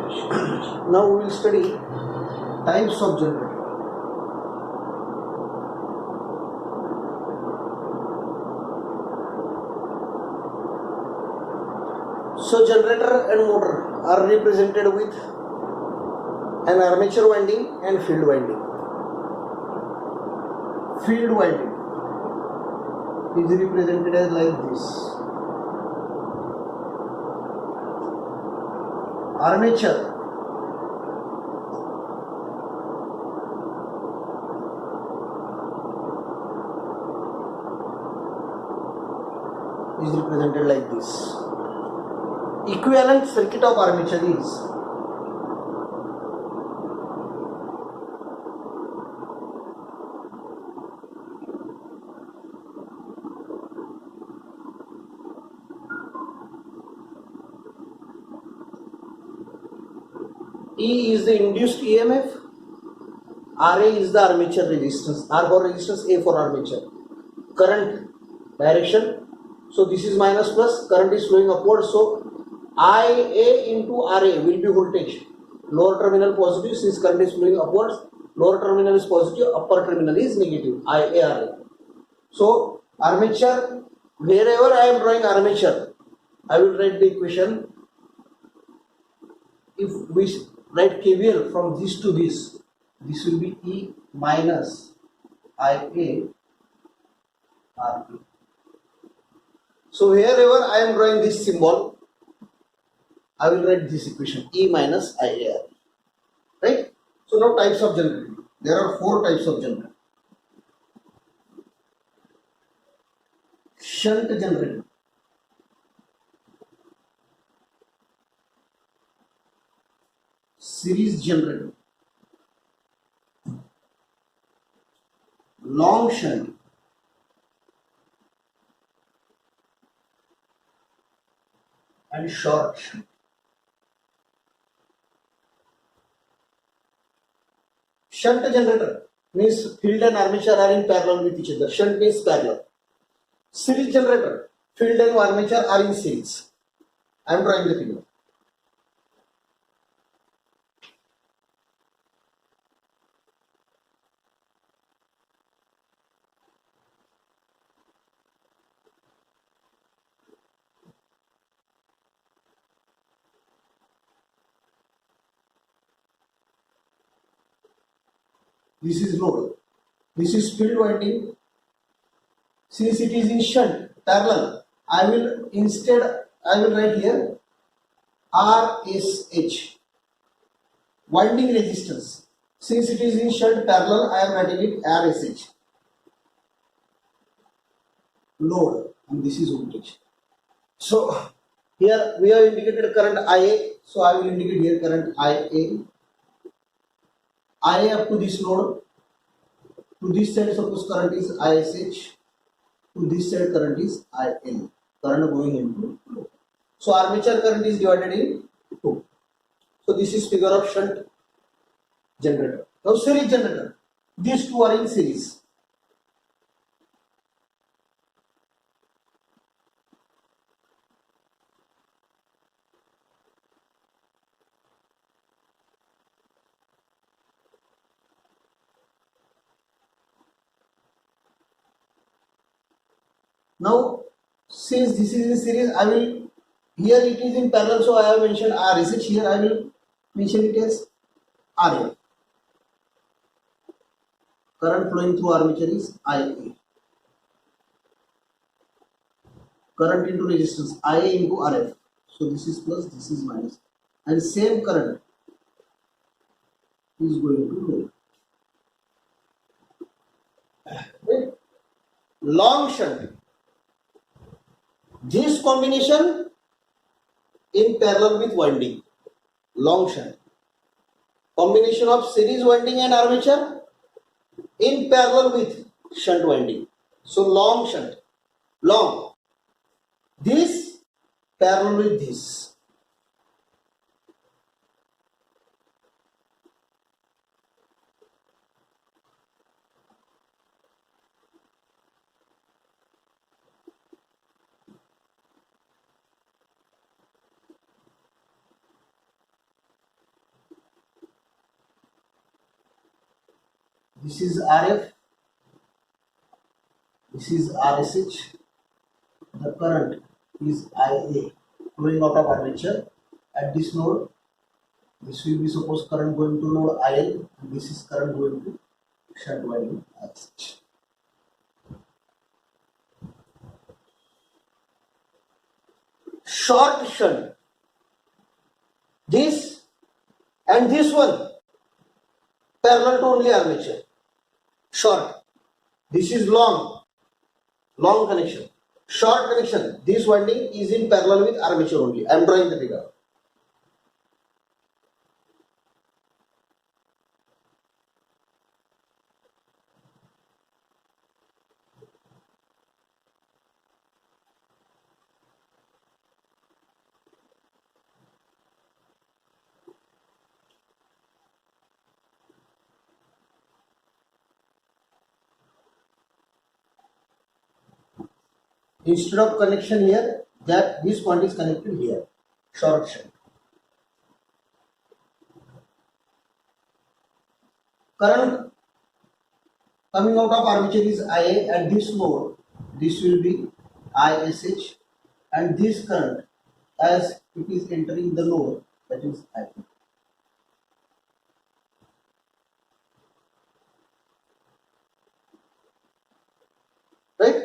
Now we will study types of generator. So generator and motor are represented with an armature winding and field winding. Field winding is represented as like this. Armature is represented like this. Equivalent circuit of armature is E is the induced EMF, RA is the armature resistance, R for resistance, A for armature. Current direction, so this is minus plus, current is flowing upward, so IA into RA will be voltage. Lower terminal positive since current is flowing upwards, lower terminal is positive, upper terminal is negative, IA RA. So armature, wherever I am drawing armature, I will write the equation. If we write KVL from this to this will be E minus IA RA. So wherever I am drawing this symbol, I will write this equation E minus IA RA. Right? So now types of generator. There are 4 types of generator. Shunt generator, series generator, long shunt, and short shunt. Shunt generator means field and armature are in parallel with each other. Shunt means parallel. Series generator, field and armature are in series. I am drawing the figure. This is load. This is field winding. Since it is in shunt, parallel, I will write here RSH. Winding resistance. Since it is in shunt parallel, I am writing it RSH. Load, and this is voltage. So here we have indicated current IA, so I will indicate here current IA. IA up to this load. To this side, suppose current is ISH. To this side, current is IL. Current going into load. So armature current is divided in 2. So this is figure of shunt generator. Now series generator. These two are in series. Now, since this is in series, I will, here it is in parallel, so I have mentioned RSH. Here I will mention it as RA. Current flowing through armature is IA. Current into resistance, IA into RF. So this is plus, this is minus. And same current is going to load. Long shunt. This combination in parallel with winding. Long shunt. Combination of series winding and armature in parallel with shunt winding. So long shunt. Long. This parallel with this. This is RF, this is RSH. The current is IA flowing out of armature at this node. This will be suppose current going to node IL, and this is current going to shunt winding ISH. Short shunt. This and this one parallel to only armature. Short. This is long connection. Short connection. This winding is in parallel with armature only. I am drawing the figure. Instead of connection here, that this point is connected here. Short shunt. Current coming out of armature is IA at this node. This will be ISH, and this current as it is entering the node, that is I. Right?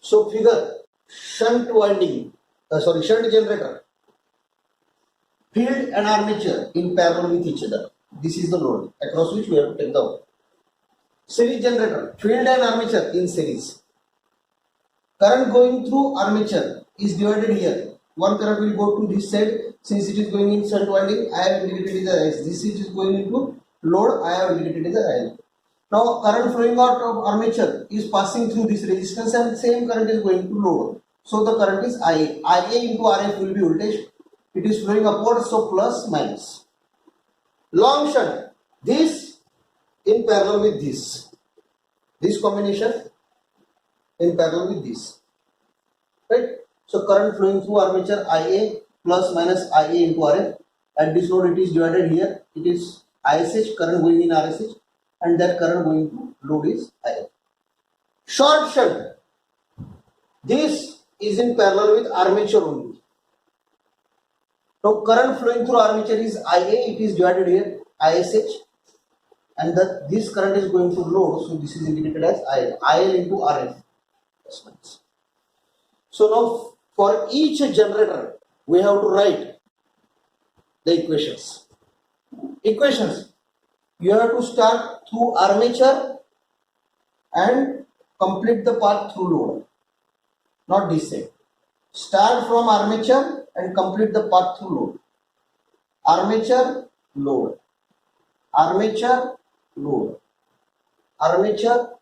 So figure shunt winding, shunt generator, field and armature in parallel with each other. This is the node across which we have to take the out. Series generator, field and armature in series. Current going through armature is divided here. One current will go to this side, since it is going in shunt winding, I have indicated as this is going into load, I have indicated as IL. Now current flowing out of armature is passing through this resistance and same current is going to load. So the current is IA. IA into RF will be voltage. It is flowing upwards, so plus minus. Long shunt. This in parallel with this. This combination in parallel with this. Right? So current flowing through armature IA plus minus IA into RF. At this node it is divided here. It is ISH, current going in RSH, and that current going to load is IL. Short shunt. This is in parallel with armature only. Now current flowing through armature is IA, it is divided here ISH, and that this current is going to load, so this is indicated as IL. IL into RF. So now for each generator we have to write the equations. You have to start through armature and complete the path through load. Not this side. Start from armature and complete the path through load. Armature, load. Armature, load. Armature.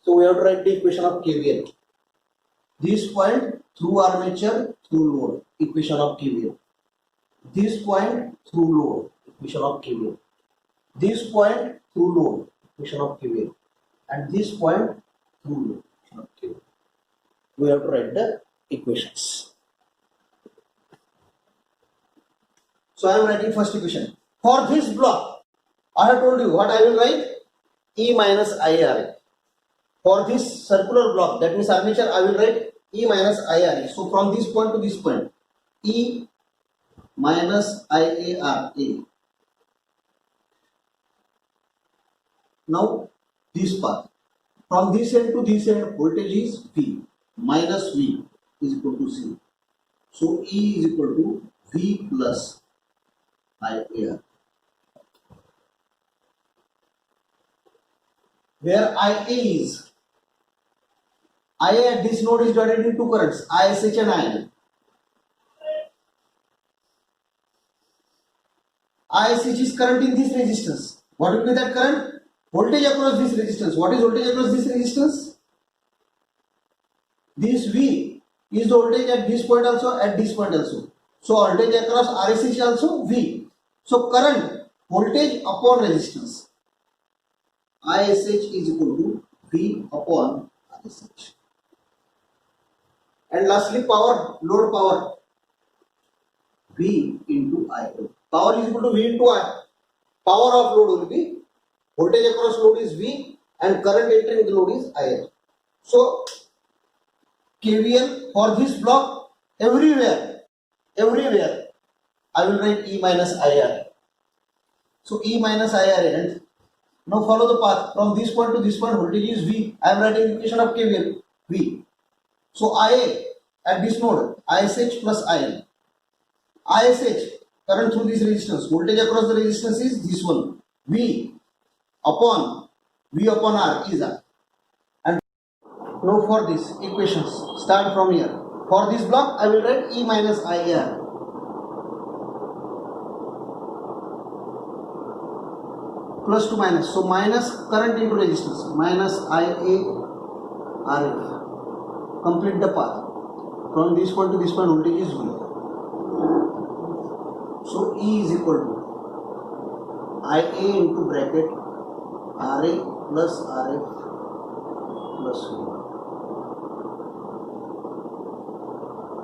So we have to write the equation of KVL. This point through armature, through load. Equation of KVL. This point through load. Equation of KVL. This point through load, equation of KVL, and this point through load, equation of KVL. We have to write the equations. So I am writing first equation. For this block, I have told you what I will write, E minus IRA. For this circular block, that means armature, I will write E minus IRA. So from this point to this point, E minus IARA. Now this path, from this end to this end, voltage is V, minus V is equal to C. So E is equal to V plus IAR. Where IA is, IA at this node is divided into two currents, ISH and IL. ISH is current in this resistance. What will be that current? Voltage across this resistance. What is voltage across this resistance? This V is the voltage at this point also, at this point also. So voltage across RSH is also V. So current, voltage upon resistance. ISH is equal to V upon RSH. And lastly, power, load power. V into I. Power is equal to V into I. Power of load will be Voltage across load is V and current entering the load is IL. So KVL for this block, everywhere I will write E minus IR. So E minus IR, and now follow the path from this point to this point. Voltage is V. I am writing equation of KVL V. So IA at this node, ISH plus IL. ISH, current through this resistance. Voltage across the resistance is this one. V upon R is R. And now for this equations, start from here. For this block, I will write E minus IR. Plus to minus. So minus current into resistance. Minus IA RF. Complete the path. From this point to this point, voltage is V. So E is equal to IA into bracket RA plus RF plus V.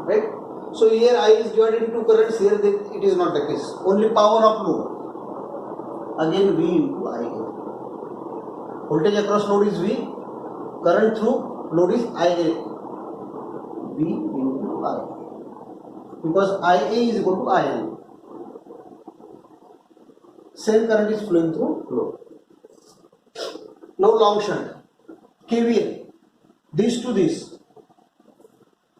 Right? So here I is divided into currents. Here it is not the case. Only power of load. Again V into IA. Voltage across load is V. Current through load is IA. V into IA. Because IA is equal to IL. Same current is flowing through load. Now long shunt. KVL. This to this.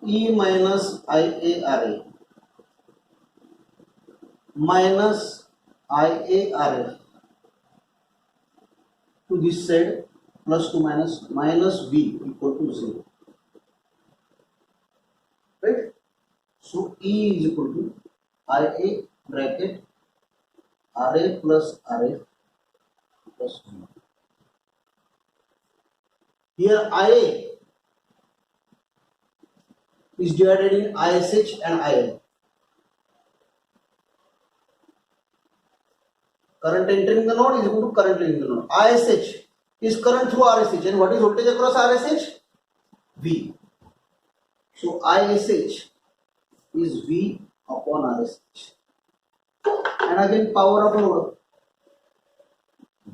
E minus IARA minus IARF to this side plus to minus V equal to 0. Right? So E is equal to IA bracket RA plus RF plus V. Here IA is divided in ISH and IL. Current entering the node is equal to current leaving the node. ISH is current through RSH, and what is voltage across RSH? V. So ISH is V upon RSH. And again power of load,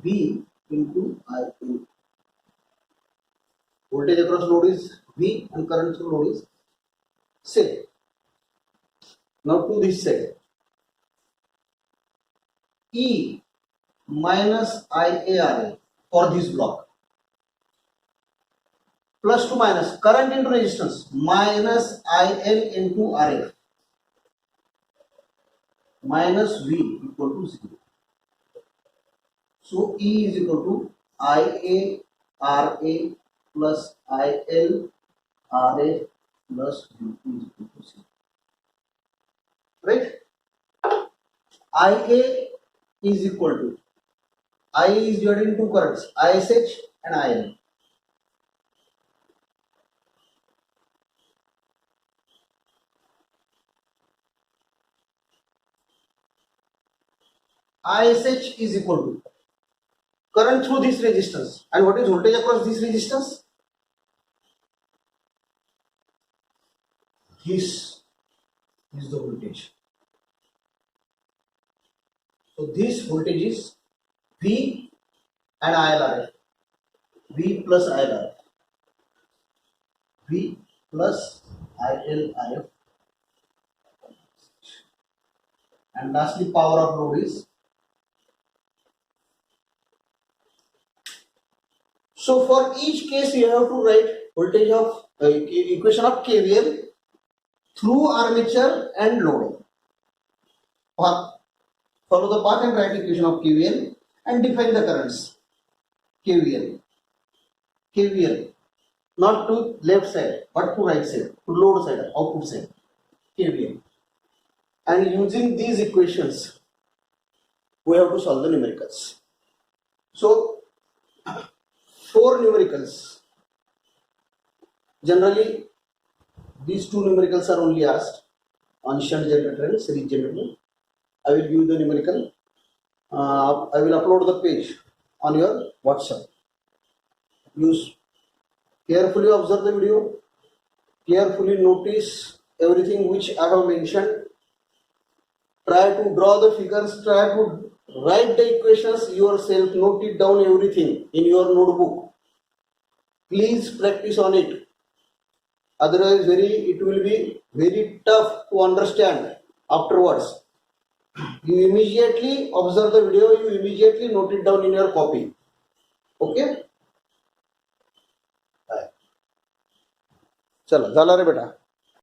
V into IL. Voltage across load is V and current through load is same. Now to this side. E minus IARA for this block. Plus to minus current into resistance minus IL into RF minus V equal to 0. So E is equal to IARA plus IL RA plus V is equal to 0. Right? IA is equal to, I is divided into two currents, ISH and IL. ISH is equal to current through this resistance. And what is voltage across this resistance? This is the voltage. So this voltage is V and ILRF. V plus ILRF. V plus ILRF. And lastly, power of load is. So for each case you have to write voltage of equation of KVL through armature and load. Follow the path and write equation of KVL and define the currents. KVL, not to left side but to right side, to load side, output side. KVL. And using these equations, we have to solve the numericals. So 4 numericals. Generally, these 2 numericals are only asked on shunt generator and series generator. I will give the numerical. I will upload the page on your WhatsApp. Use carefully observe the video. Carefully notice everything which I have mentioned. Try to draw the figures. Try to write the equations yourself, note it down everything in your notebook. Please practice on it, otherwise it will be very tough to understand afterwards. You immediately observe the video, you immediately note it down in your copy. Okay, चला झाला रे बेटा.